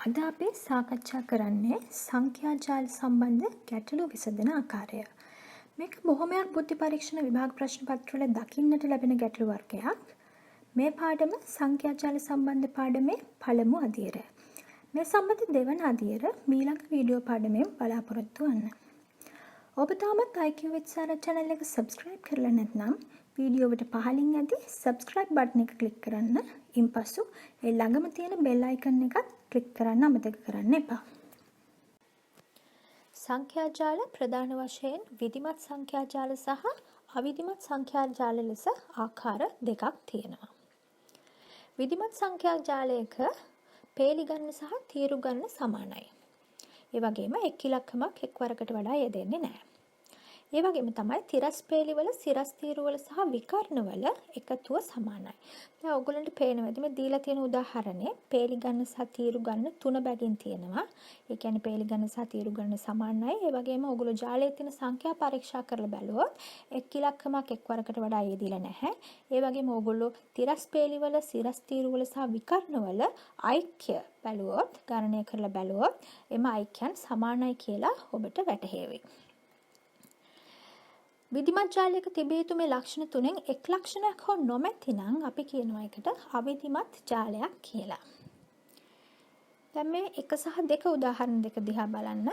අද අපි සාකච්ඡා කරන්නේ සංඛ්‍යා ජාල සම්බන්ධ ගැටලු විසඳන ආකාරය. මේක බොහොමයක් බුද්ධි පරීක්ෂණ විභාග ප්‍රශ්න පත්‍රවල දකින්නට ලැබෙන ගැටලු වර්ගයක්. මේ පාඩම සංඛ්‍යා ජාල සම්බන්ධ පාඩමේ පළමු අදියර. මේ සම්බන්ධ දෙවන අදියර ඊළඟ වීඩියෝ පාඩමෙන් බලාපොරොත්තු වෙන්න. ඔබ තාමත් IQ with Sara channel එක subscribe කරලා නැත්නම් වීඩියෝවට පහලින් ඇති subscribe button එක click කරන්න. ඉන්පසු ඒ ළඟම තියෙන bell icon එකත් click කරන්න අමතක කරන්න එපා. සංඛ්‍යා ජාල ප්‍රධාන වශයෙන් විධිමත් සංඛ්‍යා ජාල සහ අවිධිමත් සංඛ්‍යා ජාල ලෙස ආකාර දෙකක් තියෙනවා. විධිමත් සංඛ්‍යා ජාලයක පේලි ගණන සහ තීරු ගණන සමානයි. ඒ වගේම එක් ඉලක්කමක් එක් වරකට වඩා යෙදෙන්නේ නැහැ. ඒ වගේම තමයි තිරස් පේලිවල සිරස් තීරුවල සහ විකර්ණවල එකතුව සමානයි. දැන් ඔයගොල්ලන්ට පේනවා මේ දීලා තියෙන උදාහරණේ පේලි ගණන සහ තීරු ගණන තුන බැගින් තියෙනවා. ඒ කියන්නේ පේලි ගණන සහ තීරු ගණන සමානයි. ඒ වගේම ඔයගොල්ලෝ ජාලයේ තියෙන සංඛ්‍යා පරීක්ෂා කරලා බැලුවොත් එක් ඉලක්කමක් එක් වරකට වඩා යෙදිලා නැහැ. ඒ වගේම ඔයගොල්ලෝ තිරස් පේලිවල සිරස් තීරුවල සහ විකර්ණවල ඓක්‍ය බැලුවොත් ගණනය කරලා බැලුවොත් එම ඓක්‍යයන් සමානයි කියලා ඔබට වැටහෙවි. විධිමත් ජාලයක තිබිය යුතු මේ ලක්ෂණ තුනෙන් එක් ලක්ෂණයක් හෝ නොමැති නම් අපි කියනවා එකට අවිධිමත් ජාලයක් කියලා. දැන් මේ 1 සහ 2 උදාහරණ දෙක දිහා බලන්න.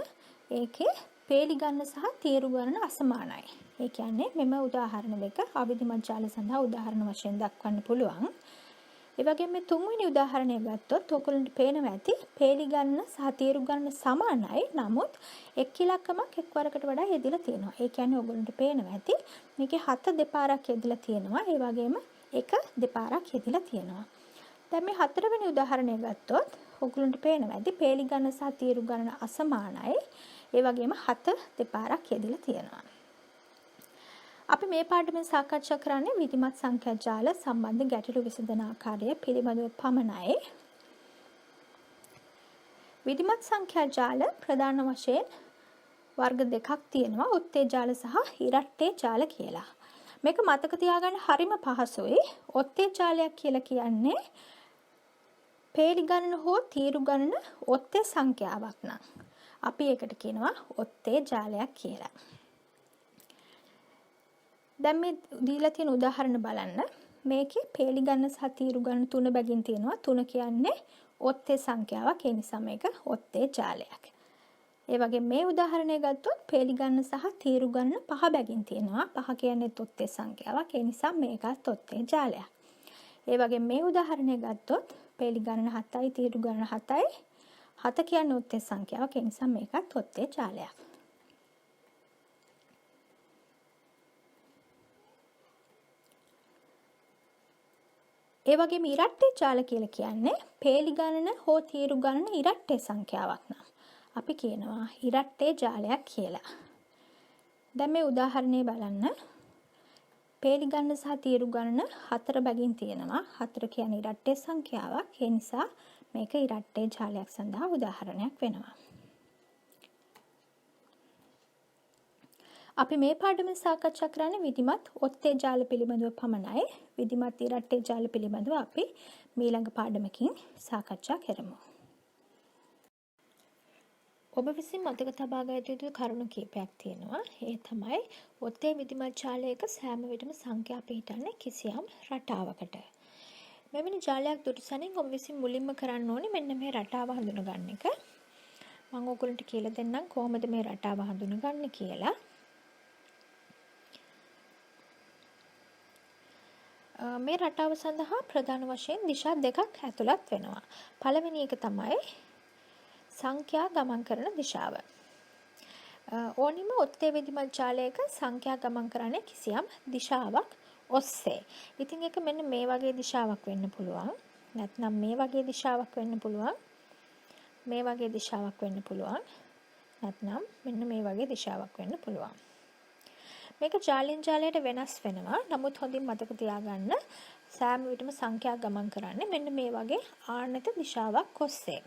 ඒකේ පේලි ගණන සහ තීරු ගණන අසමානයි. ඒ කියන්නේ මෙම උදාහරණ දෙක අවිධිමත් ජාල සඳහා උදාහරණ වශයෙන් දක්වන්න පුළුවන්. ඒ වගේම මේ තුන්වෙනි උදාහරණය ගත්තොත් ඔයගොල්ලන්ට පේනවා ඇති පේලි ගණන සහ තීරු ගණන සමානයි. නමුත් එක් ඉලක්කමක් එක් වරකට වඩා යෙදিলা තියෙනවා. ඒ කියන්නේ ඔයගොල්ලන්ට පේනවා ඇති මේකේ 7 දෙපාරක් යෙදিলা තියෙනවා. ඒ වගේම 1 දෙපාරක් යෙදিলা තියෙනවා. දැන් මේ හතරවෙනි උදාහරණය ගත්තොත් ඔයගොල්ලන්ට පේනවා ඇති පේලි ගණන සහ තීරු ගණන අසමානයි. ඒ වගේම 7 දෙපාරක් යෙදিলা තියෙනවා. අපි මේ පාඩමෙන් සාකච්ඡා කරන්නේ විධිමත් සංඛ්‍යා ජාල සම්බන්ධ ගැටලු විසඳන ආකාරය පිළිබඳව පමණයි. විධිමත් සංඛ්‍යා ජාල ප්‍රධාන වශයෙන් වර්ග දෙකක් තියෙනවා. ඔත්තේ ජාල සහ ඉරට්ටේ ජාල කියලා. මේක මතක තියාගන්න හරිම පහසුයි. ඔත්තේ ජාලයක් කියලා කියන්නේ පේලි ගණන හෝ තීරු ගණන ඔත්තේ සංඛ්‍යාවක් නම් අපි ඒකට කියනවා ඔත්තේ ජාලයක් කියලා. දැන් මේ දීලා තියෙන උදාහරණ බලන්න. මේකේ පේලි ගණන සහ තීරු ගණන තුන බැගින් තියෙනවා. තුන කියන්නේ ඔත්තේ සංඛ්‍යාවක්. ඒ නිසා මේක ඔත්තේ ජාලයක්. ඒ වගේ මේ උදාහරණය ගත්තොත් පේලි ගණන සහ තීරු ගණන පහ බැගින් තියෙනවා. පහ කියන්නේ ඔත්තේ සංඛ්‍යාවක්. ඒ නිසා මේකත් ඔත්තේ ජාලයක්. ඒ වගේ මේ උදාහරණය ගත්තොත් පේලි ගණන 7යි තීරු ගණන 7යි. 7 කියන්නේ ඔත්තේ සංඛ්‍යාවක්. ඒ නිසා මේකත් ඔත්තේ ජාලයක්. ඒ වගේම ඉරට්ටේ ජාල කියලා කියන්නේ පේලි ගණන හෝ තීරු ගණන ඉරට්ටේ සංඛ්‍යාවක් නම් අපි කියනවා ඉරට්ටේ ජාලයක් කියලා. දැන් මේ උදාහරණය බලන්න. පේලි ගණන සහ තීරු ගණන 4 බැගින් තියෙනවා. 4 කියන්නේ ඉරට්ටේ සංඛ්‍යාවක්. ඒ නිසා මේක ඉරට්ටේ ජාලයක් සඳහා උදාහරණයක් වෙනවා. අපි මේ පාඩමෙන් සාකච්ඡා කරන්නේ විධිමත් ඔත්තේ ජාල පිළිබඳව පමණයි. විධිමත් ඉරට්ටේ ජාල පිළිබඳව අපි ඊළඟ පාඩමකින් සාකච්ඡා කරමු. ඔබ විසින් මතක තබා ගත යුතු කරුණු කිහිපයක් තියෙනවා. ඒ තමයි ඔත්තේ විධිමත් ජාලයක සෑම විටම සංඛ්‍යා පිහිටන්නේ කිසියම් රටාවකට. මෙවැනි ජාලයක් දුටු සැනින් ඔබ විසින් මුලින්ම කරන්න ඕනේ මෙන්න මේ රටාව හඳුනගන්න එක. මම ඔයගොල්ලන්ට කියලා දෙන්නම් කොහොමද මේ රටාව හඳුනගන්නේ කියලා. මේ රටාව සඳහා ප්‍රධාන වශයෙන් දිශා දෙකක් ඇතුළත් වෙනවා. පළවෙනි එක තමයි සංඛ්‍යා ගමන් කරන දිශාව. ඕනිම ඔත්තේ විධිමත් ජාලයක සංඛ්‍යා ගමන් කරන්නේ කිසියම් දිශාවක් ඔස්සේ. ඉතින් ඒක මෙන්න මේ වගේ දිශාවක් වෙන්න පුළුවන්. නැත්නම් මේ වගේ දිශාවක් වෙන්න පුළුවන්. මේ වගේ දිශාවක් වෙන්න පුළුවන්. නැත්නම් මෙන්න මේ වගේ දිශාවක් වෙන්න පුළුවන්. මේක ජාලෙන් ජාලයට වෙනස් වෙනවා. නමුත් හොඳින් මතක තියාගන්න සෑම විටම සංඛ්‍යා ගමන් කරන්නේ මෙන්න මේ වගේ ආනත දිශාවක් ඔස්සේ.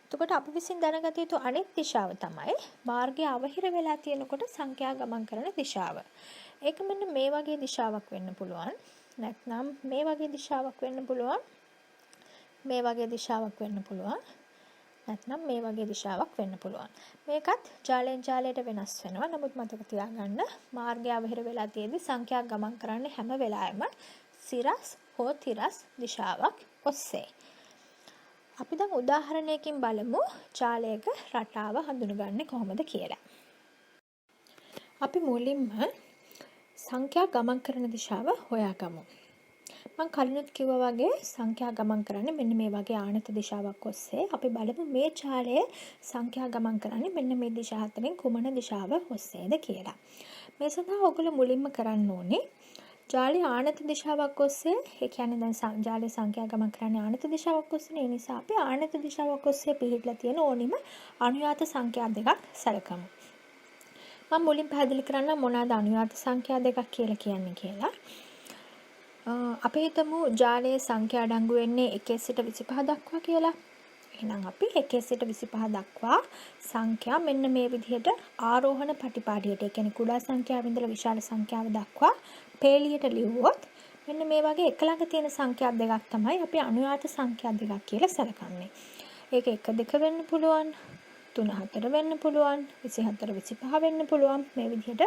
එතකොට අපි විසින් දැනගත යුතු අනෙක් දිශාව තමයි මාර්ගය අවහිර වෙලා තියෙනකොට සංඛ්‍යා ගමන් කරන දිශාව. ඒක මෙන්න මේ වගේ දිශාවක් වෙන්න පුළුවන්. නැත්නම් මේ වගේ දිශාවක් වෙන්න පුළුවන්. මේ වගේ දිශාවක් වෙන්න පුළුවන්. නැත්නම් මේ වගේ දිශාවක් වෙන්න පුළුවන්. මේකත් ජාලයෙන් ජාලයට වෙනස් වෙනවා. නමුත් මතක තියාගන්න මාර්ගය අවහිර වෙලා තියෙද්දි සංඛ්‍යා ගමන් කරන්නේ හැම වෙලාවෙම සිරස් හෝ තිරස් දිශාවක් ඔස්සේ. අපි දැන් උදාහරණයකින් බලමු ජාලයක රටාව හඳුනගන්නේ කොහොමද කියලා. අපි මුලින්ම සංඛ්‍යා ගමන් කරන දිශාව හොයාගමු. මම කලිනුත් කිව්වා වගේ සංඛ්‍යා ගමන් කරන්නේ මෙන්න මේ වගේ ආනත දිශාවක් ඔස්සේ. අපි බලමු මේ ජාලයේ සංඛ්‍යා ගමන් කරන්නේ මෙන්න මේ දිශා හතරෙන් කුමන දිශාව ඔස්සේද කියලා. මේ සඳහා ඔයගොල්ලෝ මුලින්ම කරන්න ඕනේ ජාලයේ ආනත දිශාවක් ඔස්සේ, ඒ කියන්නේ දැන් ජාලයේ සංඛ්‍යා ගමන් කරන්නේ ආනත දිශාවක් ඔස්සේ. ඒ නිසා අපි ආනත දිශාවක් ඔස්සේ පිහිටලා තියෙන ඕනිම අනුයාත සංඛ්‍යා දෙකක් සැලකමු. මම මුලින් පැහැදිලි කරන්න මොනවාද අනුයාත සංඛ්‍යා දෙකක් කියලා කියන්නේ කියලා. අපි හිතමු ජාලයේ සංඛ්‍යා අඩංගු වෙන්නේ 1 සිට 25 දක්වා කියලා. එහෙනම් අපි 1 සිට 25 දක්වා සංඛ්‍යා මෙන්න මේ විදිහට ආරෝහණ පටිපාටියට, ඒ කියන්නේ කුඩා සංඛ්‍යාව ඉඳලා විශාල සංඛ්‍යාව දක්වා පේලියට ලිව්වොත් මෙන්න මේ වගේ එක ළඟ තියෙන සංඛ්‍යා දෙකක් තමයි අපි අනුයාත සංඛ්‍යා දෙකක් කියලා සැලකන්නේ. ඒක 1 2 වෙන්න පුළුවන්, 3 4 වෙන්න පුළුවන්, 24 25 වෙන්න පුළුවන්. මේ විදිහට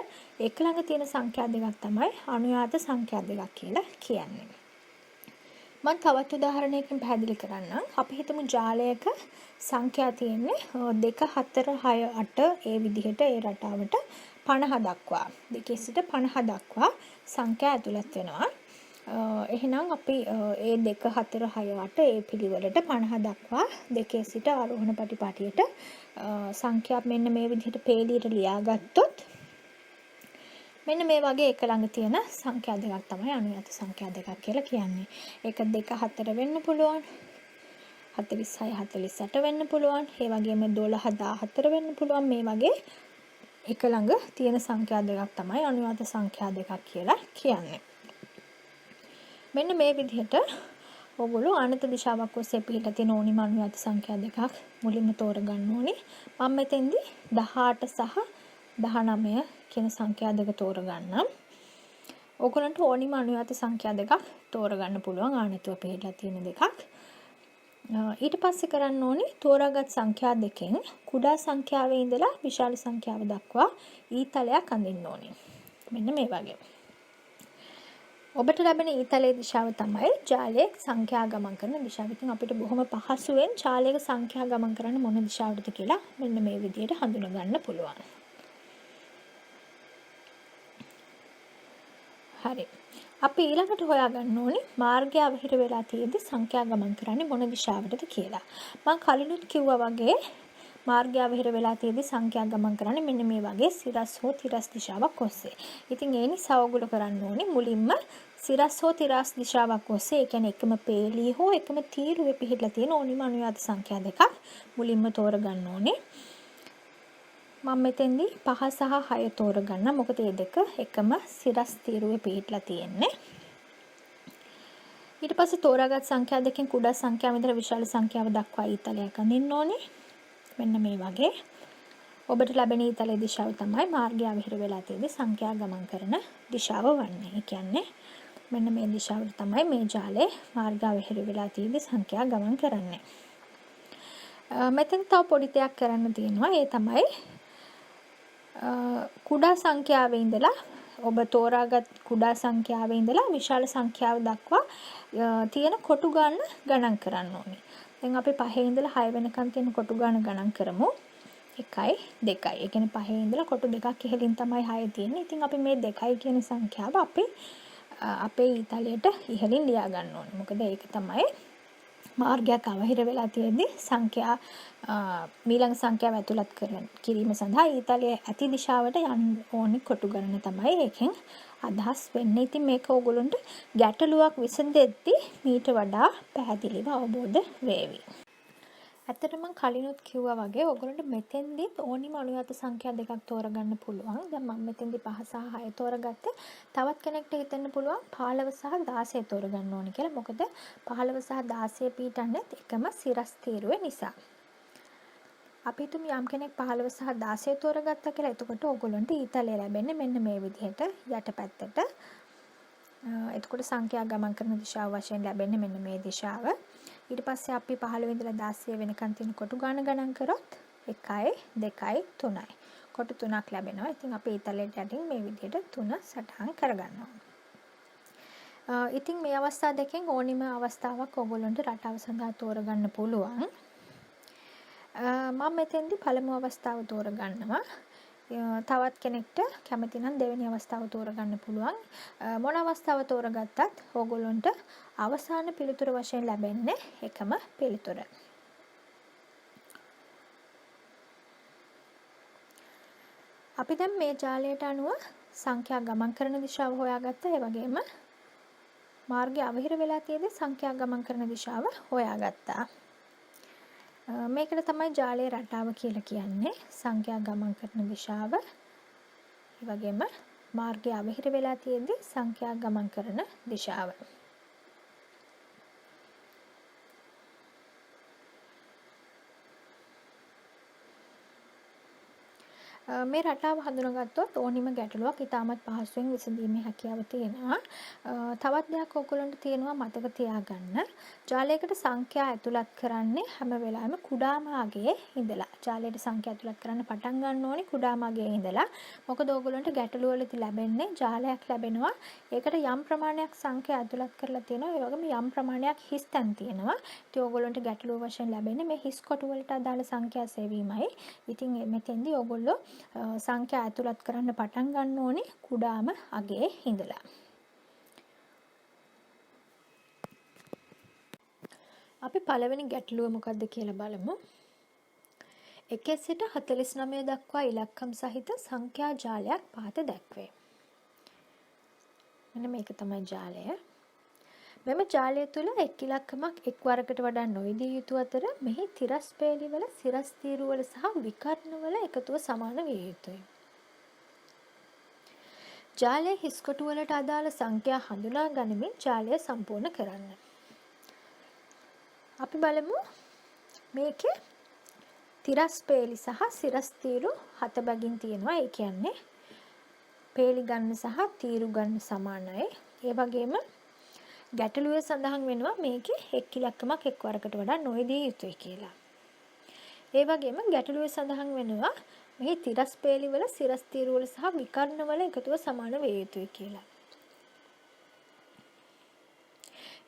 එක ළඟ තියෙන සංඛ්‍යා දෙකක් තමයි අනුයාත සංඛ්‍යා දෙකක් කියලා කියන්නේ. මම තවත් උදාහරණයකින් පැහැදිලි කරන්නම්. අපි හිතමු ජාලයක සංඛ්‍යා තියෙන්නේ 2 4 6 8 ඒ විදිහට ඒ රටාවට 50 දක්වා. 2 සිට 50 දක්වා සංඛ්‍යා ඇතුළත් වෙනවා. එහෙනම් අපි ඒ 2 4 6 8 ඒ පිළිවෙලට 50 දක්වා 2 සිට ආරෝහණ පටිපාටියට සංඛ්‍යා මෙන්න මේ විදිහට පේලියට ලියාගත්තොත් මෙන්න මේ වගේ එක ළඟ තියෙන සංඛ්‍යා දෙකක් තමයි අනුයාත සංඛ්‍යා දෙකක් කියලා කියන්නේ. ඒක 2 4 වෙන්න පුළුවන්, 46 48 වෙන්න පුළුවන්, ඒ වගේම 12 14 වෙන්න පුළුවන්. මේ වගේ එක ළඟ තියෙන සංඛ්‍යා දෙකක් තමයි අනුයාත සංඛ්‍යා දෙකක් කියලා කියන්නේ. මෙන්න මේ විදිහට ඔයගොල්ලෝ ආනත දිශාවක් ඔස්සේ පිටලා තියෙන ඕනිම අනුයාත සංඛ්‍යා දෙකක් මුලින්ම තෝරගන්න ඕනේ. මම මෙතෙන්දී 18 සහ 19 කියන සංඛ්‍යා දෙක තෝරගන්නම්. ඔයගොල්ලන්ට ඕනිම අනුයාත සංඛ්‍යා දෙකක් තෝරගන්න පුළුවන් ආනතව පිටලා තියෙන දෙකක්. ඊට පස්සේ කරන්න ඕනේ තෝරාගත් සංඛ්‍යා දෙකෙන් කුඩා සංඛ්‍යාවේ ඉඳලා විශාල සංඛ්‍යාව දක්වා ඊතලයක් අඳින්න ඕනේ. මෙන්න මේ වගේ. ඔබට ලැබෙන ඊතලයේ දිශාව තමයි ජාලයේ සංඛ්‍යා ගමන් කරන දිශාව. ඉතින් අපිට බොහොම පහසුවෙන් ජාලයක සංඛ්‍යා ගමන් කරන්න මොන දිශාවටද කියලා මෙන්න මේ විදිහට හඳුනා ගන්න පුළුවන්. හරි. අපි ඊළඟට හොයාගන්න ඕනේ මාර්ගය අවහිර වෙලා තියෙද්දි සංඛ්‍යා ගමන් කරන්නේ මොන දිශාවටද කියලා. මම කලිනුත් කිව්වා වගේ මාර්ගය අවහිර වෙලා තියෙද්දි සංඛ්‍යා ගමන් කරන්නේ මෙන්න මේ වගේ සිරස් හෝ තිරස් දිශාවක් ඔස්සේ. ඉතින් ඒ නිසා ඔයගොල්ලෝ කරන්න ඕනේ මුලින්ම සිරස් හෝ තිරස් දිශාවක් ඔස්සේ, ඒ කියන්නේ එකම පේලිය හෝ එකම තීරුවේ පිහිටලා තියෙන ඕනිම අනුයාත සංඛ්‍යා දෙකක් මුලින්ම තෝරගන්න ඕනේ. මම මෙතෙන්දී 5 සහ 6 තෝරගන්න. මොකද මේ දෙක එකම සිරස් තීරුවේ පිහිටලා තියෙන්නේ. ඊට පස්සේ තෝරාගත් සංඛ්‍යා දෙකෙන් කුඩා සංඛ්‍යාව ඉඳලා විශාල සංඛ්‍යාව දක්වා ඊතලයක් අඳින්න ඕනේ. මෙන්න මේ වගේ. ඔබට ලැබෙන ඊතලයේ දිශාව තමයි මාර්ගය අවහිර වෙලා තියෙද්දි සංඛ්‍යා ගමන් කරන දිශාව වන්නේ. ඒ කියන්නේ මෙන්න මේ දිශාවට තමයි මේ ජාලයේ මාර්ගය අවහිර වෙලා තියෙද්දි සංඛ්‍යා ගමන් කරන්නේ. මෙතන තව පොඩි දෙයක් කරන්න තියෙනවා. ඒ තමයි කුඩා සංඛ්‍යාවේ ඉඳලා ඔබ තෝරාගත් කුඩා සංඛ්‍යාවේ ඉඳලා විශාල සංඛ්‍යාව දක්වා තියෙන කොටු ගණන් කරන්න ඕනේ. දැන් අපි 5 ඉඳලා 6 වෙනකන් තියෙන කොටු ගණන් කරමු. 1යි 2යි. ඒ කියන්නේ 5 ඉඳලා කොටු දෙකක් ඉහළින් තමයි 6 තියෙන්නේ. ඉතින් අපි මේ 2යි කියන සංඛ්‍යාව අපේ ඊතලයට ඉහළින් ලියා ගන්න ඕනේ. මොකද ඒක තමයි මාර්ගයක් අවහිර වෙලා තියෙද්දි සංඛ්‍යා මීළඟ සංඛ්‍යාව ඇතුළත් කිරීම සඳහා ඊතලයේ ඇති දිශාවට යන්න ඕනේ කොටු ගණන තමයි ඒකෙන් අදහස් වෙන්නේ. ඉතින් මේක ඕගොල්ලන්ට ගැටලුවක් විසඳෙද්දි මීට වඩා පැහැදිලිව අවබෝධ වේවි. ඇත්තටම මම කලිනුත් කිව්වා වගේ ඕගොල්ලන්ට මෙතෙන්දී ඕනිම අනුයාත සංඛ්‍යා දෙකක් තෝරගන්න පුළුවන්. දැන් මම මෙතෙන්දී 5 සහ 6 තෝරගත්තා. තවත් කෙනෙක්ට හිතෙන්න පුළුවන් 15 සහ 16 තෝරගන්න ඕනේ කියලා. මොකද 15 සහ 16 පීටන්නේ එකම සිරස් තීරුවේ නිසා. අපි හිතමු යම් කෙනෙක් 15 සහ 16 තෝරගත්තා කියලා. එතකොට ඕගොල්ලන්ට ඊතලය ලැබෙන්නේ මෙන්න මේ විදිහට යටපැත්තට. එතකොට සංඛ්‍යා ගමන් කරන දිශාව වශයෙන් ලැබෙන්නේ මෙන්න මේ දිශාව. ඊට පස්සේ අපි 15 ඉඳලා 16 වෙනකන් තියෙන කොටු ගණන් කරොත් 1යි 2යි 3යි. කොටු 3ක් ලැබෙනවා. ඉතින් අපි ඊතලයට යටින් මේ විදිහට 3 සටහන් කරගන්නවා. ඉතින් මේ අවස්ථා දෙකෙන් ඕනිම අවස්ථාවක් ඔයගොල්ලන්ට රටාව සඳහා තෝරගන්න පුළුවන්. මම මෙතෙන්දි පළමු අවස්ථාව තෝරගන්නවා. තවත් කෙනෙක්ට කැමති නම් දෙවෙනි අවස්ථාව තෝරගන්න පුළුවන්. මොන අවස්ථාව තෝරගත්තත් ඕගොල්ලන්ට අවසාන පිළිතුර වශයෙන් ලැබෙන්නේ එකම පිළිතුර. අපි දැන් මේ ජාලයට අනුව සංඛ්‍යා ගමන් කරන දිශාව හොයාගත්තා. ඒ වගේම මාර්ගය අවහිර වෙලා තියෙද්දි සංඛ්‍යා ගමන් කරන දිශාව හොයාගත්තා. මේකට තමයි ජාලයේ රටාව කියලා කියන්නේ. සංඛ්‍යා ගමන් කරන දිශාව. ඒ වගේම මාර්ගය අවහිර වෙලා තියෙද්දි සංඛ්‍යා ගමන් කරන දිශාව. මේ රටාව හඳුනාගත්තොත් ඕනිම ගැටලුවක් ඉතාමත් පහසුවෙන් විසඳීමේ හැකියාව තියෙනවා. තවත් දෙයක් ඔයගොල්ලන්ට තියෙනවා මතක තියාගන්න. ජාලයකට සංඛ්‍යා ඇතුළත් කරන්නේ හැම වෙලාවෙම කුඩාම අගයේ ඉඳලා. ජාලයට සංඛ්‍යා ඇතුළත් කරන්න පටන් ගන්න ඕනේ කුඩාම අගයේ ඉඳලා. මොකද ඔයගොල්ලන්ට ගැටලුව වලදී ලැබෙන්නේ ජාලයක් ලැබෙනවා. ඒකට යම් ප්‍රමාණයක් සංඛ්‍යා ඇතුළත් කරලා තියෙනවා. ඒ වගේම යම් ප්‍රමාණයක් හිස් තැන් තියෙනවා. ඉතින් ඔයගොල්ලන්ට ගැටලුව වශයෙන් ලැබෙන්නේ මේ හිස් කොටු වලට අදාළ සංඛ්‍යා සෙවීමයි. ඉතින් මෙතෙන්දී ඔයගොල්ලෝ සංඛ්‍යා ඇතුළත් කරන්න පටන් ගන්න ඕනේ කුඩාම අගයේ ඉඳලා. අපි පළවෙනි ගැටලුව මොකක්ද කියලා බලමු. 1 සිට 49 දක්වා ඉලක්කම් සහිත සංඛ්‍යා ජාලයක් පහත දැක්වේ. මෙන්න මේක තමයි ජාලය. මෙම ජාලය තුළ එක් ඉලක්කමක් එක් වරකට වඩා නොයදිය යුතු අතර මෙහි තිරස් පේලිවල සිරස් තීරුවල සහ විකර්ණවල එකතුව සමාන විය යුතුයි. ජාලයේ හිස් කොටු වලට අදාළ සංඛ්‍යා හඳුනා ගනිමින් ජාලය සම්පූර්ණ කරන්න. අපි බලමු මේකේ තිරස් පේලි සහ සිරස් තීරු 7 බැගින් තියෙනවා. ඒ කියන්නේ පේලි ගන්න සහ තීරු ගන්න සමානයි. ඒ වගේම ගැටලුවේ සඳහන් වෙනවා මේකේ එක් ඉලක්කමක් එක් වරකට වඩා නොයදිය යුතුයි කියලා. ඒ වගේම ගැටලුවේ සඳහන් වෙනවා මෙහි තිරස් පේලිවල සිරස් තීරුවල සහ විකර්ණවල එකතුව සමාන වේ යුතුයි කියලා.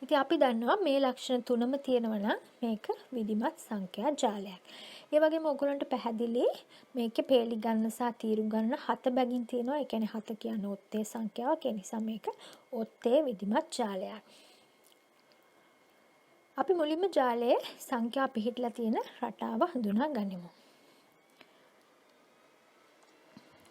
ඉතින් අපි දන්නවා මේ ලක්ෂණ තුනම තියෙනවා නම් මේක විධිමත් සංඛ්‍යා ජාලයක්. ඒ වගේම ඔයගොල්ලන්ට පැහැදිලි මේකේ පේලි ගන්න සහ තීරු ගන්න 7 බැගින් තියෙනවා. ඒ කියන්නේ 7 කියන්නේ ඔත්තේ සංඛ්‍යාවක්. ඒ නිසා මේක ඔත්තේ විධිමත් ජාලයක්. අපි මුලින්ම ජාලයේ සංඛ්‍යා පිහිටලා තියෙන රටාව හඳුනා ගනිමු.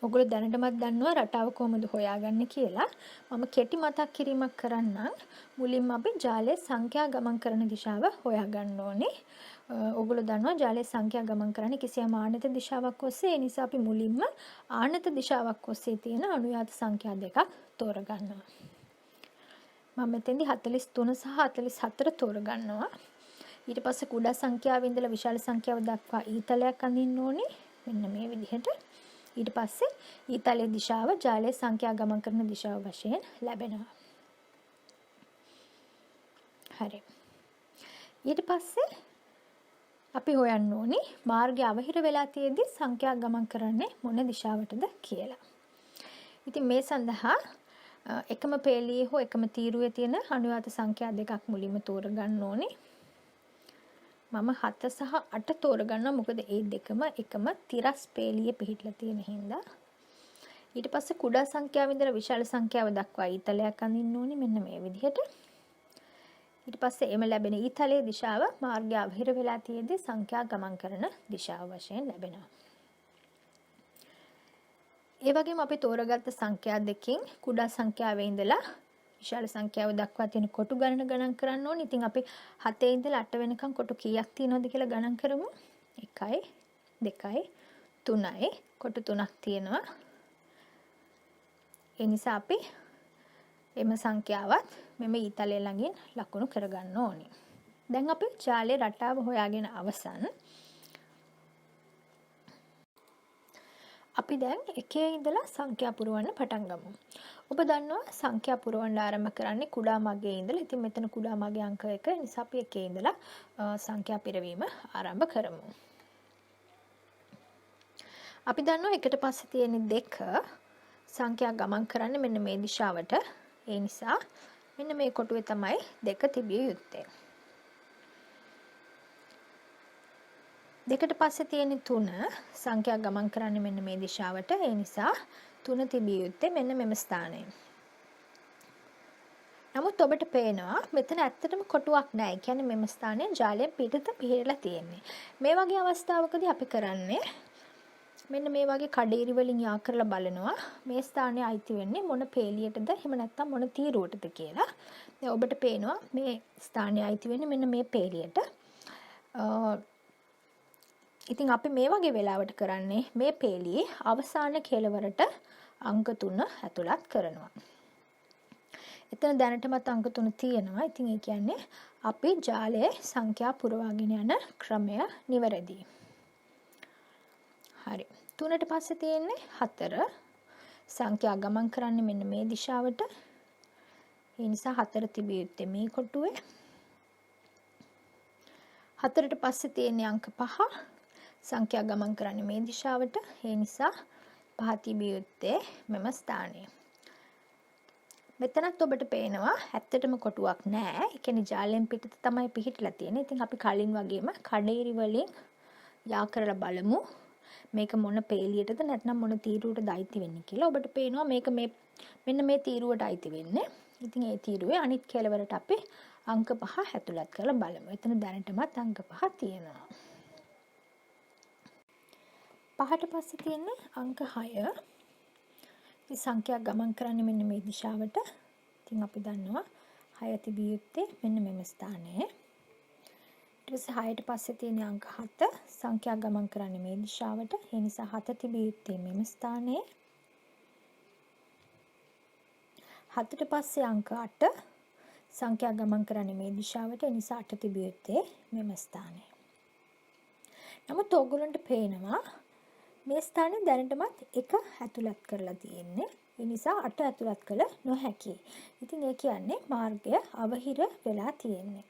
ඔයගොල්ලෝ දැනටමත් දන්නවා රටාව කොහොමද හොයාගන්නේ කියලා. මම කෙටි මතක් කිරීමක් කරන්නම්. මුලින්ම අපි ජාලයේ සංඛ්‍යා ගමන් කරන දිශාව හොයාගන්න ඕනේ. ඔයගොල්ලෝ දන්නවා ජාලයේ සංඛ්‍යා ගමන් කරන්නේ කිසියම් ආනත දිශාවක් ඔස්සේ. ඒ නිසා අපි මුලින්ම ආනත දිශාවක් ඔස්සේ තියෙන අනුයාත සංඛ්‍යා දෙකක් තෝරගන්නවා. මම මෙතෙන්දි 43 සහ 44 තෝරගන්නවා. ඊට පස්සේ කුඩා සංඛ්‍යාව ඉඳලා විශාල සංඛ්‍යාව දක්වා ඊතලයක් අඳින්න ඕනේ. මෙන්න මේ විදිහට. ඊට පස්සේ ඊතලයේ දිශාව ජාලයේ සංඛ්‍යා ගමන් කරන දිශාව වශයෙන් ලැබෙනවා. හරි. ඊට පස්සේ අපි හොයන්න ඕනේ මාර්ගය අවහිර වෙලා තියෙද්දි සංඛ්‍යා ගමන් කරන්නේ මොන දිශාවටද කියලා. ඉතින් මේ සඳහා එකම පේලියේ හෝ එකම තීරුවේ තියෙන අනුයාත සංඛ්‍යා දෙකක් මුලින්ම තෝරගන්න ඕනේ. මම 7 සහ 8 තෝරගන්නවා. මොකද ඒ දෙකම එකම තිරස් පේලියේ පිහිටලා තියෙන හින්දා. ඊට පස්සේ කුඩා සංඛ්‍යාව ඉඳලා විශාල සංඛ්‍යාව දක්වා ඊතලයක් අඳින්න ඕනේ මෙන්න මේ විදිහට. ඊට පස්සේ එම ලැබෙන ඊතලයේ දිශාව මාර්ගය අවහිර වෙලා තියෙද්දී සංඛ්‍යා ගමන් කරන දිශාව වශයෙන් ලැබෙනවා. ඒ වගේම අපි තෝරගත්ත සංඛ්‍යා දෙකෙන් කුඩා සංඛ්‍යාවේ ඉඳලා විශාල සංඛ්‍යාව දක්වා තියෙන කොටු ගණන් කරන්න ඕනේ. ඉතින් අපි 7 ඉඳලා 8 වෙනකන් කොටු කීයක් තියෙනවද කියලා ගණන් කරමු. 1යි 2යි 3යි කොටු 3ක් තියෙනවා. ඒ නිසා අපි එම සංඛ්‍යාවත් මෙම ඊතලය ළඟින් ලකුණු කරගන්න ඕනේ. දැන් අපි ජාලයේ රටාව හොයාගෙන අවසන්. අපි දැන් එකේ ඉඳලා සංඛ්‍යා පුරවන්න පටන් ගමු. ඔබ දන්නවා සංඛ්‍යා පුරවන්න ආරම්භ කරන්නේ කුඩා මගයේ ඉඳලා. ඉතින් මෙතන කුඩා මගයේ අංක 1 නිසා අපි එකේ ඉඳලා සංඛ්‍යා පිරවීම ආරම්භ කරමු. අපි දන්නවා එකට පස්සේ තියෙන 2 සංඛ්‍යා ගමන් කරන්නේ මෙන්න මේ දිශාවට. ඒ නිසා මෙන්න මේ කොටුවේ තමයි 2 තිබිය යුත්තේ. දෙකට පස්සේ තියෙන 3 සංඛ්‍යා ගමන් කරන්නේ මෙන්න මේ දිශාවට. ඒ නිසා 3 තිබිය යුත්තේ මෙන්න මෙම ස්ථානයේ. නමුත් ඔබට පේනවා මෙතන ඇත්තටම කොටුවක් නැහැ. ඒ කියන්නේ මෙම ස්ථානයේ ජාලයෙන් පිටත පිහිරලා තියෙන්නේ. මේ වගේ අවස්ථාවකදී අපි කරන්නේ මෙන්න මේ වගේ කඩේරි වලින් යා කරලා බලනවා මේ ස්ථානයේ අයිති වෙන්නේ මොන පේලියටද එහෙම නැත්නම් මොන තීරුවටද කියලා. දැන් ඔබට පේනවා මේ ස්ථානයේ අයිති වෙන්නේ මෙන්න මේ පේලියට. ඉතින් අපි මේ වගේ වෙලාවට කරන්නේ මේ පේලියේ අවසාන කෙළවරට අංක 3 ඇතුළත් කරනවා. එතන දැනටමත් අංක 3 තියෙනවා. ඉතින් ඒ කියන්නේ අපි ජාලයේ සංඛ්‍යා පුරවාගෙන යන ක්‍රමය නිවැරදි. හරි. 3ට පස්සේ තියෙන්නේ 4. සංඛ්‍යා ගමන් කරන්නේ මෙන්න මේ දිශාවට. ඒ නිසා 4 තිබිය යුත්තේ මේ කොටුවේ. 4ට පස්සේ තියෙන්නේ අංක 5. සංඛ්‍යා ගමන් කරන්නේ මේ දිශාවට. ඒ නිසා 5 තිබිය යුත්තේ මෙම ස්ථානයේ. මෙතනත් ඔබට පේනවා ඇත්තටම කොටුවක් නැහැ. ඒ කියන්නේ ජාලයෙන් පිටත තමයි පිහිටලා තියෙන්නේ. ඉතින් අපි කලින් වගේම කඩේරි වලින් යා කරලා බලමු. මේක මොන පේලියටද නැත්නම් මොන තීරුවටද අයිති වෙන්නේ කියලා. ඔබට පේනවා මේක මෙන්න මේ තීරුවට අයිති වෙන්නේ. ඉතින් ඒ තීරුවේ අනිත් කෙළවරට අපි අංක 5 ඇතුළත් කරලා බලමු. එතන දැනටමත් අංක 5 තියෙනවා. 5ට පස්සේ තියෙන්නේ අංක 6. මේ සංඛ්‍යා ගමන් කරන්නේ මෙන්න මේ දිශාවට. ඉතින් අපි දන්නවා 6 තිබිය යුත්තේ මෙන්න මෙම ස්ථානයේ. ඊට පස්සේ 6ට පස්සේ තියෙන අංක 7 සංඛ්‍යා ගමන් කරන්නේ මේ දිශාවට. ඒ නිසා 7 තිබිය යුත්තේ මෙම ස්ථානයේ. 7ට පස්සේ අංක 8 සංඛ්‍යා ගමන් කරන්නේ මේ දිශාවට. ඒ නිසා 8 තිබිය යුත්තේ මෙම ස්ථානයේ. නමුත් ඕගොල්ලන්ට පේනවා මේ ස්ථානයේ දැනටමත් 1 ඇතුළත් කරලා තියෙන්නේ. ඒ නිසා 8 ඇතුළත් කළ නොහැකි. ඉතින් ඒ කියන්නේ මාර්ගය අවහිර වෙලා තියෙන්නේ.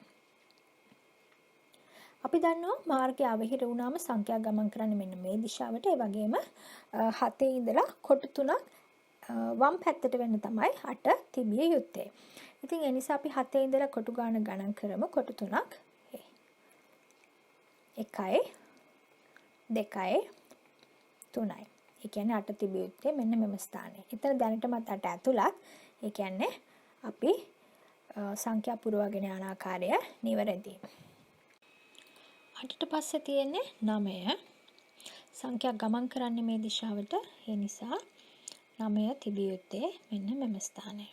අපි දන්නවා මාර්ගය අවහිර වුණාම සංඛ්‍යා ගමන් කරන්නේ මෙන්න මේ දිශාවට. ඒ වගේම 7 ඉඳලා කොටු 3ක් වම් පැත්තට වෙන්න තමයි 8 තිබිය යුත්තේ. ඉතින් ඒ නිසා අපි 7 ඉඳලා කොටු ගාන ගණන් කරමු. කොටු 3ක් 1යි 2යි 3යි. ඒ කියන්නේ 8 තිබිය යුත්තේ මෙන්න මෙම ස්ථානයේ. එතන දැනටමත් 8 ඇතුළත්. ඒ කියන්නේ අපි සංඛ්‍යා පුරවගෙන යන ආකාරය නිවැරදි. 8ට පස්සේ තියෙන්නේ 9. සංඛ්‍යා ගමන් කරන්නේ මේ දිශාවට. ඒ නිසා 9 තිබිය යුත්තේ මෙන්න මෙම ස්ථානයේ.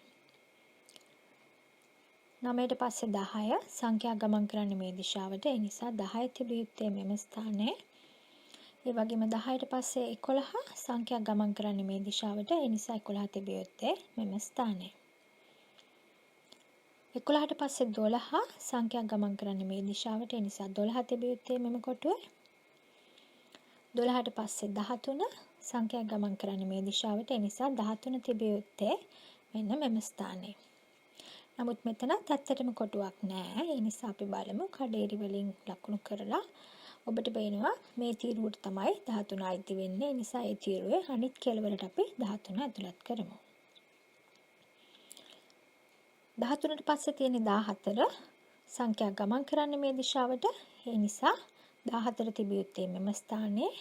9ට පස්සේ 10 සංඛ්‍යා ගමන් කරන්නේ මේ දිශාවට. ඒ නිසා 10 තිබිය යුත්තේ මෙම ස්ථානයේ. ඒ වගේම 10ට පස්සේ 11 සංඛ්‍යා ගමන් කරන්නේ මේ දිශාවට. ඒ නිසා 11 තිබිය යුත්තේ මෙම ස්ථානයේ. 11ට පස්සේ 12 සංඛ්‍යා ගමන් කරන්නේ මේ දිශාවට. ඒ නිසා 12 තිබිය යුත්තේ මෙම කොටුවේ. 12ට පස්සේ 13 සංඛ්‍යා ගමන් කරන්නේ මේ දිශාවට. ඒ නිසා 13 තිබිය යුත්තේ මෙන්න මෙම ස්ථානයේ. නමුත් මෙතනත් ඇත්තටම කොටුවක් නැහැ. ඒ නිසා අපි බලමු කඩේරි වලින් ලකුණු කරලා. ඔබට පේනවා මේ තීරුවට තමයි 13 අයිති වෙන්නේ. ඒ නිසා ඒ තීරුවේ අනිත් කෙළවරට අපි 13 ඇතුළත් කරමු. 13ට පස්සේ තියෙන 14 සංඛ්‍යා ගමන් කරන්නේ මේ දිශාවට. ඒ නිසා 14 තිබිය යුත්තේ මෙම ස්ථානයේ.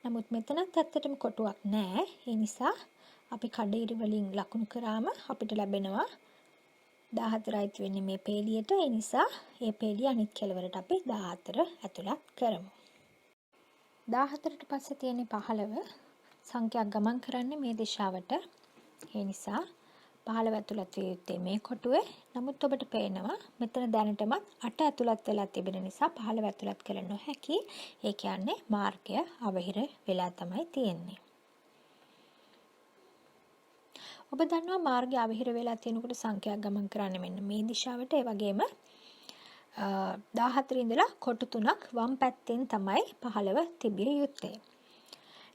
නමුත් මෙතනත් ඇත්තටම කොටුවක් නැහැ. ඒ නිසා අපි කඩේරි වලින් ලකුණු කරාම අපිට ලැබෙනවා 14 අයිති වෙන්නේ මේ පේලියට. ඒ නිසා මේ පේලිය අනිත් කෙළවරට අපි 14 ඇතුළත් කරමු. 14ට පස්සේ තියෙන 15 සංඛ්‍යා ගමන් කරන්නේ මේ දිශාවට. ඒ නිසා 15 ඇතුළත් විය යුත්තේ මේ කොටුවේ. නමුත් ඔබට පේනවා මෙතන දැනටමත් 8 ඇතුළත් වෙලා තිබෙන නිසා 15 ඇතුළත් කළ නොහැකි. ඒ කියන්නේ මාර්ගය අවහිර වෙලා තමයි තියෙන්නේ. ඔබ දන්නවා මාර්ගය අවහිර වෙලා තියෙනකොට සංඛ්‍යා ගමන් කරන්නේ මෙන්න මේ දිශාවට. ඒ වගේම 14 ඉඳලා කොටු 3ක් වම් පැත්තෙන් තමයි 15 තිබිය යුත්තේ.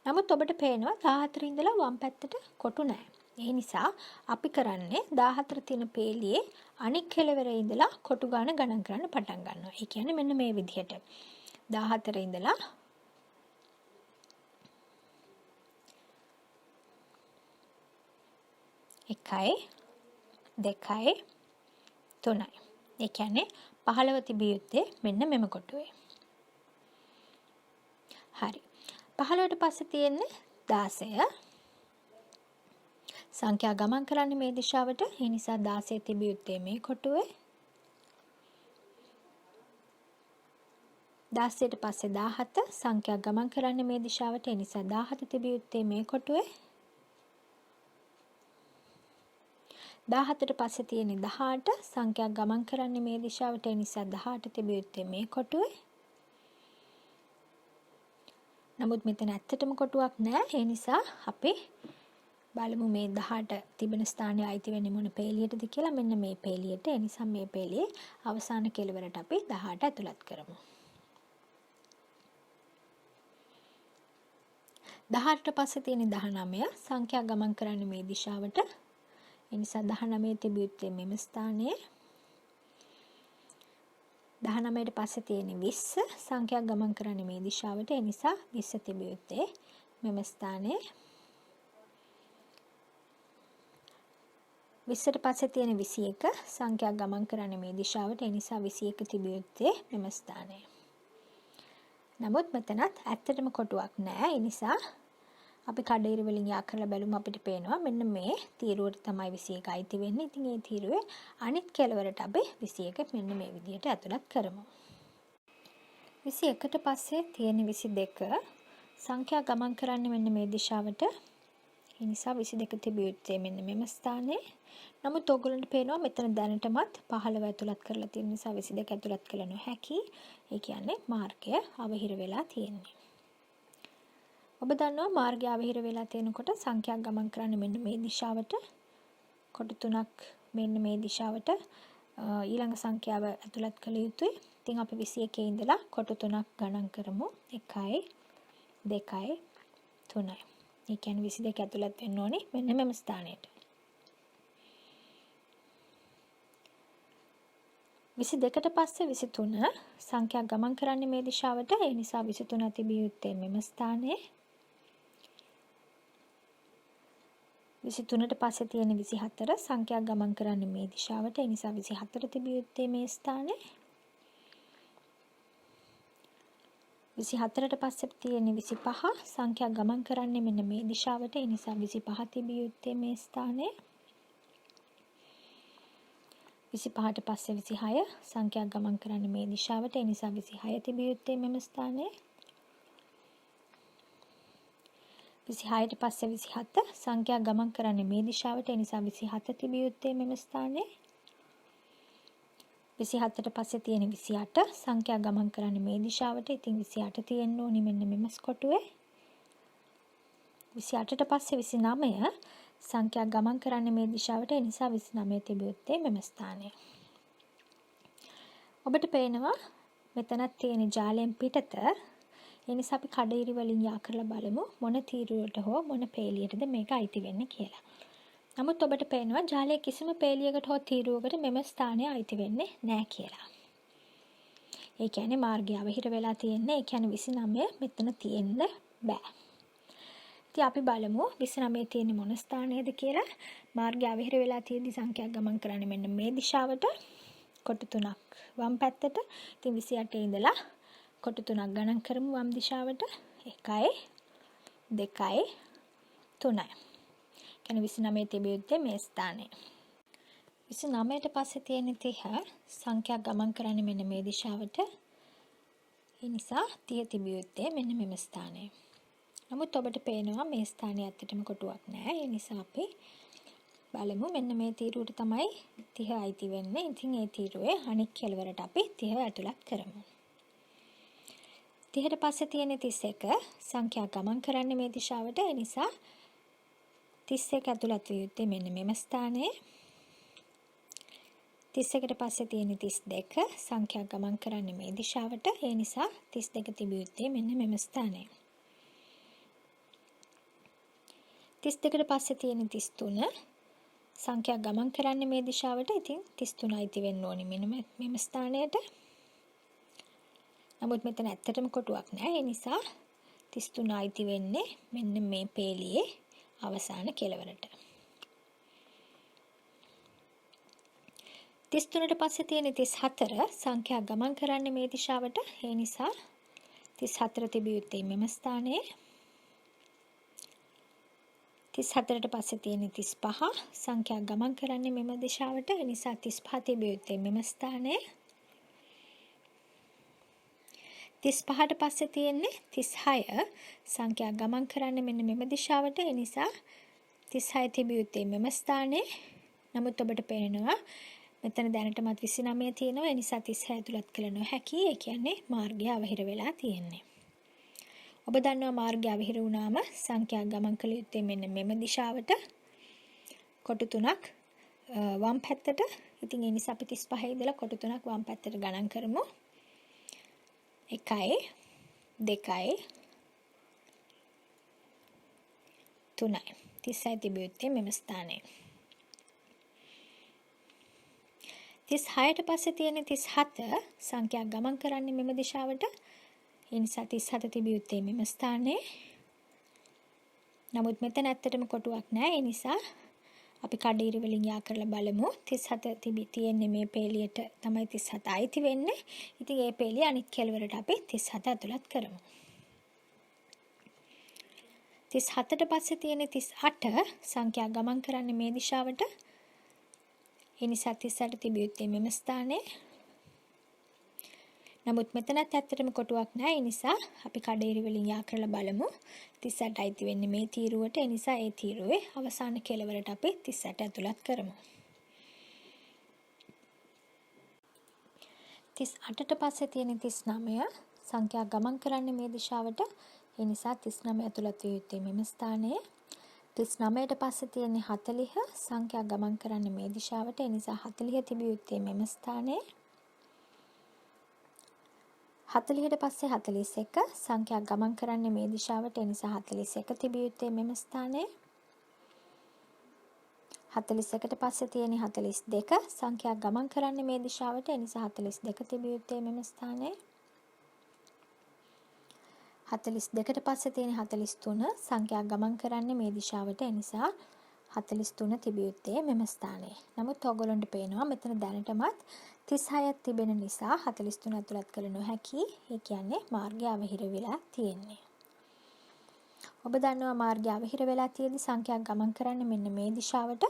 නමුත් ඔබට පේනවා 14 ඉඳලා වම් පැත්තට කොටු නැහැ. ඒ නිසා අපි කරන්නේ 14 තියෙන පේලියේ අනික් කෙළවරේ ඉඳලා කොටු ගාන ගණන් කරන්න පටන් ගන්නවා. ඒ කියන්නේ මෙන්න මේ විදිහට 14 ඉඳලා 1යි 2යි 3යි. ඒ කියන්නේ 15 තිබිය යුත්තේ මෙන්න මෙම කොටුවේ. හරි. 15ට පස්සේ තියෙන්නේ 16. සංඛ්‍යා ගමන් කරන්නේ මේ දිශාවට. ඒ නිසා 16 තිබිය යුත්තේ මේ කොටුවේ. 16ට පස්සේ 17 සංඛ්‍යා ගමන් කරන්නේ මේ දිශාවට. ඒ නිසා 17 තිබිය යුත්තේ මේ කොටුවේ. 17ට පස්සේ තියෙන්නේ 18 සංඛ්‍යා ගමන් කරන්නේ මේ දිශාවට. ඒ නිසා 18 තිබිය යුත්තේ මේ කොටුවේ. නමුත් මෙතන ඇත්තටම කොටුවක් නැහැ. ඒ නිසා අපි බලමු මේ 18 තිබෙන ස්ථානයේ අයිති වෙන්නේ මොන පේලියටද කියලා. මෙන්න මේ පේලියට. ඒ නිසා මේ පේලියේ අවසාන කෙළවරට අපි 18 ඇතුළත් කරමු. 18ට පස්සේ තියෙන 19 සංඛ්‍යා ගමන් කරන්නේ මේ දිශාවට. ඒ නිසා 19 තිබිය යුත්තේ මෙම ස්ථානයේ. 19ට පස්සේ තියෙන 20 සංඛ්‍යා ගමන් කරන්නේ මේ දිශාවට. ඒ නිසා 20 තිබිය යුත්තේ මෙම ස්ථානයේ. 20ට පස්සේ තියෙන 21 සංඛ්‍යා ගමන් කරන්නේ මේ දිශාවට. ඒ නිසා 21 තිබිය යුත්තේ මෙම ස්ථානයේ. නමුත් මෙතනත් ඇත්තටම කොටුවක් නැහැ. ඒ නිසා අපි කඩේරි වලින් යා කරලා බැලුම අපිට පේනවා මෙන්න මේ තීරුවට තමයි 21 අයිති වෙන්නේ. ඉතින් මේ තීරුවේ අනිත් කෙළවරට අපි 21 මෙන්න මේ විදිහට ඇතුළත් කරමු. 21ට පස්සේ තියෙන 22 සංඛ්‍යා ගමන් කරන්නේ මෙන්න මේ දිශාවට. ඒ නිසා 22 තිබිය යුත්තේ මෙන්න මෙම ස්ථානයේ. නමුත් ඔයගොල්ලන්ට පේනවා මෙතන දැනටමත් 15 ඇතුළත් කරලා තියෙන නිසා 22 ඇතුළත් කළ නොහැකි. ඒ කියන්නේ මාර්ගය අවහිර වෙලා තියෙන්නේ. ඔබ දන්නවා මාර්ගය අවහිර වෙලා තියෙනකොට සංඛ්‍යා ගමන් කරන්නේ මෙන්න මේ දිශාවට. කොටු තුනක් මෙන්න මේ දිශාවට ඊළඟ සංඛ්‍යාව ඇතුළත් කළ යුතුයි. ඉතින් අපි 21 ඉඳලා කොටු තුනක් ගණන් කරමු. 1යි 2යි 3යි. ඒ කියන්නේ 22 ඇතුළත් වෙන්න ඕනේ මෙන්න මෙම ස්ථානයට. 22ට පස්සේ 23 සංඛ්‍යා ගමන් කරන්නේ මේ දිශාවට. ඒ නිසා 23 තිබිය යුත්තේ මෙම ස්ථානයේ. 23ට පස්සේ තියෙන 24 සංඛ්‍යා ගමන් කරන්නේ මේ දිශාවට. ඒ නිසා 24 තිබිය යුත්තේ මේ ස්ථානයේ. 24ට පස්සේ තියෙන 25 සංඛ්‍යා ගමන් කරන්නේ මෙන්න මේ දිශාවට. ඒ නිසා 25 තිබිය යුත්තේ මේ ස්ථානයේ. 25ට පස්සේ 26 සංඛ්‍යා ගමන් කරන්නේ මේ දිශාවට. ඒ නිසා 26 තිබිය යුත්තේ මෙම ස්ථානයේ. 26ට පස්සේ 27 සංඛ්‍යා ගමන් කරන්නේ මේ දිශාවට. ඒ නිසා 27 තිබිය යුත්තේ මෙම ස්ථානයේ. 27ට පස්සේ තියෙන 28 සංඛ්‍යා ගමන් කරන්නේ මේ දිශාවට. ඉතින් 28 තියෙන්න ඕනි මෙන්න මෙම කොටුවේ. 28ට පස්සේ 29 සංඛ්‍යා ගමන් කරන්නේ මේ දිශාවට. ඒ නිසා 29 තිබිය යුත්තේ මෙම ස්ථානයේ. ඔබට පේනවා මෙතනත් තියෙන ජාලයෙන් පිටත. ඒ නිසා අපි කඩේරි වලින් යා කරලා බලමු මොන තීරුවට හෝ මොන පේලියටද මේක අයිති වෙන්නේ කියලා. නමුත් ඔබට පේනවා ජාලයේ කිසිම පේලියකට හෝ තීරුවකට මෙම ස්ථානය අයිති වෙන්නේ නැහැ කියලා. ඒ කියන්නේ මාර්ගය අවහිර වෙලා තියෙන්නේ. ඒ කියන්නේ 29 මෙතන තියෙන්න බෑ. ඉතින් අපි බලමු 29 තියෙන්නේ මොන ස්ථානයේද කියලා. මාර්ගය අවහිර වෙලා තියෙදි සංඛ්‍යා ගමන් කරන්නේ මෙන්න මේ දිශාවට. කොටු තුනක් වම් පැත්තට. ඉතින් 28 ඉඳලා කොටු තුනක් ගණන් කරමු වම් දිශාවට. 1යි 2යි 3යි. කියන්නේ 29 තිබිය යුත්තේ මේ ස්ථානයේ. 29ට පස්සේ තියෙන 30 සංඛ්‍යා ගමන් කරන්නේ මෙන්න මේ දිශාවට. ඒ නිසා 30 තිබිය යුත්තේ මෙන්න මෙම ස්ථානයේ. නමුත් ඔබට පේනවා මේ ස්ථානයේ ඇත්තටම කොටුවක් නැහැ. ඒ නිසා අපි බලමු මෙන්න මේ තීරුවට තමයි 30 අයිති වෙන්නේ. ඉතින් ඒ තීරුවේ අනික් කෙළවරට අපි 30 ඇතුළත් කරමු. 30ට පස්සේ තියෙන 31 සංඛ්‍යා ගමන් කරන්නේ මේ දිශාවට. ඒ නිසා 31 ඇතුළත් විය යුත්තේ මෙන්න මෙම ස්ථානයේ. 31ට පස්සේ තියෙන 32 සංඛ්‍යා ගමන් කරන්නේ මේ දිශාවට. ඒ නිසා 32 තිබිය යුත්තේ මෙන්න මෙම ස්ථානයේ. 32කට පස්සේ තියෙන 33 සංඛ්‍යා ගමන් කරන්නේ මේ දිශාවට. ඉතින් 33 අයිති වෙන්න ඕනි මෙම ස්ථානයට. නමුත් මෙතන ඇත්තටම කොටුවක් නැහැ. ඒ නිසා 33 අයිති වෙන්නේ මෙන්න මේ පේලියේ අවසාන කෙළවරට. 33ට පස්සේ තියෙන 34 සංඛ්‍යා ගමන් කරන්නේ මේ දිශාවට. ඒ නිසා 34 තිබිය යුත්තේ මෙම ස්ථානයේ. 34ට පස්සේ තියෙන 35 සංඛ්‍යා ගමන් කරන්නේ මෙම දිශාවට. ඒ නිසා 35 තිබිය යුත්තේ මෙම ස්ථානයේ. 35ට පස්සේ තියෙන්නේ 36 සංඛ්‍යා ගමන් කරන්නේ මෙන්න මෙම දිශාවට. ඒ නිසා 36 තිබිය යුත්තේ මෙම ස්ථානයේ. නමුත් ඔබට පේනවා මෙතන දැනටමත් 29 තියෙනවා. ඒ නිසා 36 ඇතුළත් කළ නොහැකි. ඒ කියන්නේ මාර්ගය අවහිර වෙලා තියෙන්නේ. ඔබ දන්නවා මාර්ගය අවහිර වුණාම සංඛ්‍යා ගමන් කළ යුත්තේ මෙන්න මෙම දිශාවට. කොටු 3ක් වම් පැත්තට. ඉතින් ඒ නිසා අපි 35 ඉඳලා කොටු 3ක් වම් පැත්තට ගණන් කරමු. 1යි 2යි 3යි. 36 තිබිය යුත්තේ මෙම ස්ථානයේ. 36ට පස්සේ තියෙන 37 සංඛ්‍යා ගමන් කරන්නේ මෙම දිශාවට. ඒ නිසා 37 තිබිය යුත්තේ මෙම ස්ථානයේ. නමුත් මෙතන ඇත්තටම කොටුවක් නැහැ. ඒ නිසා අපි කඩිරි වලින් යා කරලා බලමු. 37 තියෙන්නේ මේ පේලියට තමයි 37 අයිති වෙන්නේ. ඉතින් මේ පේලිය අනිත් කෙළවරට අපි 37 ඇතුළත් කරමු. 37ට පස්සේ තියෙන 38 සංඛ්‍යා ගමන් කරන්නේ මේ දිශාවට. ඒ නිසා 38 තිබිය යුත්තේ මෙම ස්ථානයේ. නමුත් මෙතනත් ඇත්තටම කොටුවක් නැහැ. ඒ නිසා අපි කඩේරි වලින් යා කරලා බලමු. 38 අයිති වෙන්නේ මේ තීරුවට. ඒ නිසා ඒ තීරුවේ අවසාන කෙළවරට අපි 38 ඇතුළත් කරමු. 38ට පස්සේ තියෙන 39 සංඛ්‍යා ගමන් කරන්නේ මේ දිශාවට. ඒ නිසා 39 ඇතුළත් විය යුත්තේ මෙම ස්ථානයේ. 39ට පස්සේ තියෙන්නේ 40 සංඛ්‍යා ගමන් කරන්නේ මේ දිශාවට. ඒ නිසා 40 තිබිය යුත්තේ මෙම ස්ථානයේ. 40ට පස්සේ 41 සංඛ්‍යා ගමන් කරන්නේ මේ දිශාවට. ඒ නිසා 41 තිබිය යුත්තේ මෙම ස්ථානයේ. 41ට පස්සේ තියෙන්නේ 42 සංඛ්‍යා ගමන් කරන්නේ මේ දිශාවට. ඒ නිසා 42 තිබිය යුත්තේ මෙම ස්ථානයේ. 42ට පස්සේ තියෙන 43 සංඛ්‍යා ගමන් කරන්නේ මේ දිශාවට. ඒ නිසා 43 තිබිය යුත්තේ මෙම ස්ථානයේ. නමුත් ඔයගොල්ලන්ට පේනවා මෙතන දැනටමත් 36ක් තිබෙන නිසා 43 ඇතුළත් කළ නොහැකි. ඒ කියන්නේ මාර්ගය අවහිර වෙලා තියෙන්නේ. ඔබ දන්නවා මාර්ගය අවහිර වෙලා තියෙදි සංඛ්‍යා ගමන් කරන්නේ මෙන්න මේ දිශාවට.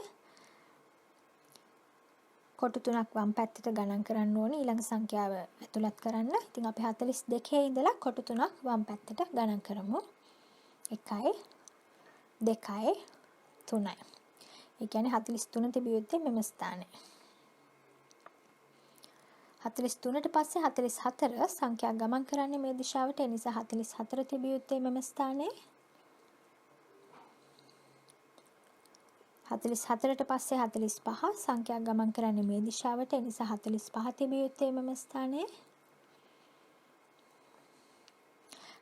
කොටු 3ක් වම් පැත්තට ගණන් කරන්න ඕනේ ඊළඟ සංඛ්‍යාව ඇතුළත් කරන්න. ඉතින් අපි 42 ඉඳලා කොටු 3ක් වම් පැත්තට ගණන් කරමු. 1යි 2යි 3යි. ඒ කියන්නේ 43 තිබිය යුත්තේ මෙම ස්ථානයේ. 43ට පස්සේ 44 සංඛ්‍යා ගමන් කරන්නේ මේ දිශාවට. ඒ නිසා 44 තිබිය යුත්තේ මෙම ස්ථානයේ. 44ට පස්සේ 45 සංඛ්‍යා ගමන් කරන්නේ මේ දිශාවට. ඒ නිසා 45 තිබිය යුත්තේ මෙම ස්ථානයේ.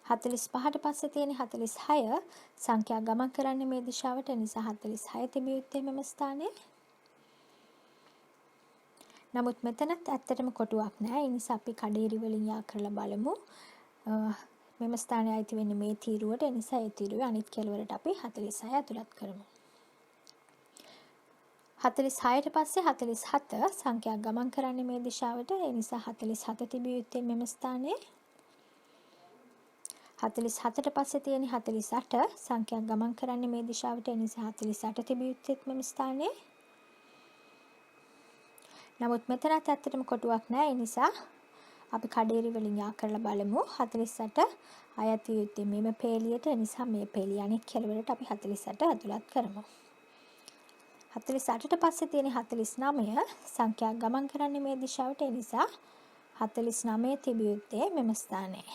45ට පස්සේ තියෙන 46 සංඛ්‍යා ගමන් කරන්නේ මේ දිශාවට. ඒ නිසා 46 තිබිය යුත්තේ මෙම ස්ථානයේ. නමුත් මෙතනත් ඇත්තටම කොටුවක් නැහැ. ඒ නිසා අපි කඩේරි වලින් යා කරලා බලමු. මෙම ස්ථානයේ අයිති වෙන්නේ මේ තීරුවට. ඒ නිසා ඒ තීරුවේ අනිත් කෙළවරට අපි 46 ඇතුළත් කරමු. 46ට පස්සේ 47 සංඛ්‍යා ගමන් කරන්නේ මේ දිශාවට. ඒ නිසා 47 තිබිය යුත්තේ මෙම ස්ථානයේ. 47ට පස්සේ තියෙන 48 සංඛ්‍යා ගමන් කරන්නේ මේ දිශාවට. ඒ නිසා 48 තිබිය යුත්තේ මෙම ස්ථානයේ. නමුත් මෙතනත් ඇත්තටම කොටුවක් නැහැ. ඒ නිසා අපි කඩේරි වලින් යා කරලා බලමු. 48 අයත් යුත්තේ මෙම පේලියට. ඒ නිසා මේ පේලිය අනිත් කෙළවරට අපි 48 ඇතුළත් කරමු. 48ට පස්සේ තියෙන 49 සංඛ්‍යා ගමන් කරන්නේ මේ දිශාවට. ඒ නිසා 49 තිබිය යුත්තේ මෙම ස්ථානයේ.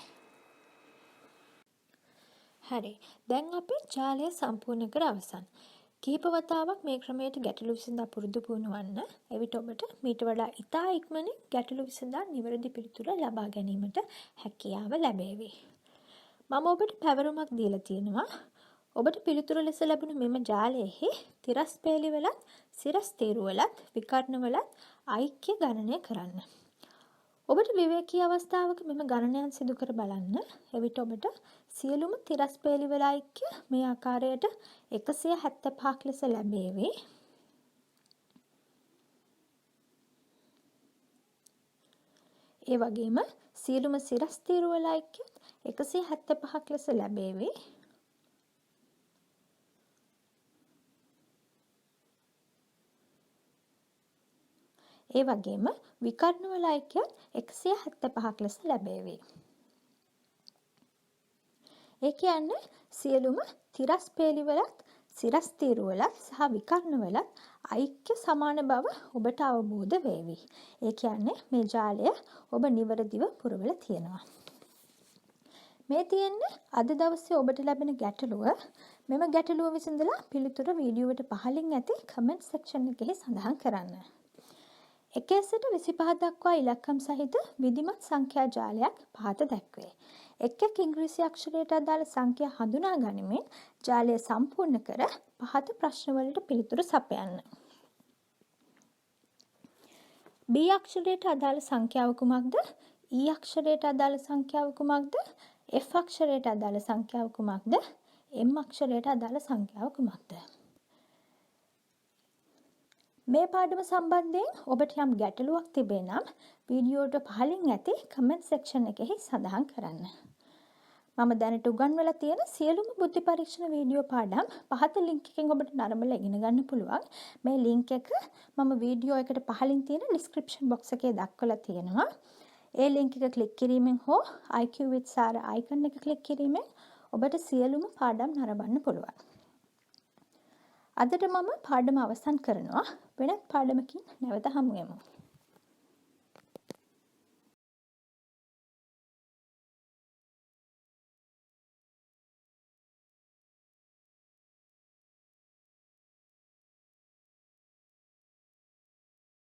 හරි. දැන් අපි ජාලය සම්පූර්ණ කර අවසන්. කිහිප වතාවක් මේ ක්‍රමයට ගැටලු විසඳා පුරුදු පුහුණුවන්න. එවිට ඔබට මීට වඩා ඉතා ඉක්මනින් ගැටලු විසඳා නිවැරදි පිළිතුර ලබා ගැනීමට හැකියාව ලැබේවි. මම ඔබට පැවරුමක් දීලා තියෙනවා. ඔබට පිළිතුරු ලෙස ලැබුණු මෙම ජාලයෙහි තිරස් පේලිවලත් සිරස් තීරුවලත් විකර්ණවලත් ඓක්‍ය ගණනය කරන්න. ඔබට විවේකී අවස්ථාවක මෙම ගණනයන් සිදු කර බලන්න. එවිට ඔබට සියලුම තිරස් පේලිවල ඓක්‍ය මේ ආකාරයට 175ක් ලෙස ලැබේවි. ඒ වගේම සියලුම සිරස් තීරුවල ඓක්‍ය 175ක් ලෙස ලැබේවි. ඒ වගේම විකර්ණවල ඓක්‍යත් 175ක් ලෙස ලැබේවි. ඒ කියන්නේ සියලුම තිරස් පේලිවලත් සිරස් තීරුවලත් සහ විකර්ණවලත් ඓක්‍ය සමාන බව ඔබට අවබෝධ වේවි. ඒ කියන්නේ මේ ජාලය ඔබ නිවැරදිව පුරවලා තියෙනවා. මේ තියෙන්නේ අද දවසේ ඔබට ලැබෙන ගැටලුව. මෙම ගැටලුව විසඳලා පිළිතුර වීඩියෝවට පහළින් ඇති කමෙන්ට් සෙක්ෂන් එකේ සඳහන් කරන්න. 1 සිට 25 දක්වා ඉලක්කම් සහිත විධිමත් සංඛ්‍යා ජාලයක් පහත දැක්වේ. එක් ඉංග්‍රීසි අක්ෂරයට අදාළ සංඛ්‍යා හඳුනා ගනිමින් ජාලය සම්පූර්ණ කර පහත ප්‍රශ්නවලට පිළිතුරු සපයන්න. B අක්ෂරයට අදාළ සංඛ්‍යාව කුමක්ද? E අක්ෂරයට අදාළ සංඛ්‍යාව කුමක්ද? F අක්ෂරයට අදාළ සංඛ්‍යාව කුමක්ද? M අක්ෂරයට අදාළ සංඛ්‍යාව කුමක්ද? මේ පාඩම සම්බන්ධයෙන් ඔබට යම් ගැටලුවක් තිබේ නම් වීඩියෝවට පහළින් ඇති කමෙන්ට් සෙක්ෂන් එකෙහි සඳහන් කරන්න. මම දැනට උගන්වලා තියෙන සියලුම බුද්ධි පරීක්ෂණ වීඩියෝ පාඩම් පහත ලින්ක් එකෙන් ඔබට නරඹලා ඉගෙන ගන්න පුළුවන්. මේ ලින්ක් එක මම වීඩියෝ එකට පහළින් තියෙන ඩිස්ක්‍රිප්ෂන් බොක්ස් එකේ දක්වලා තියෙනවා. ඒ ලින්ක් එක ක්ලික් කිරීමෙන් හෝ IQ with Sara icon එක ක්ලික් කිරීමෙන් ඔබට සියලුම පාඩම් නරඹන්න පුළුවන්. අදට මම පාඩම අවසන් කරනවා. වෙනත් පාඩමකින් නැවත හමු වෙමු.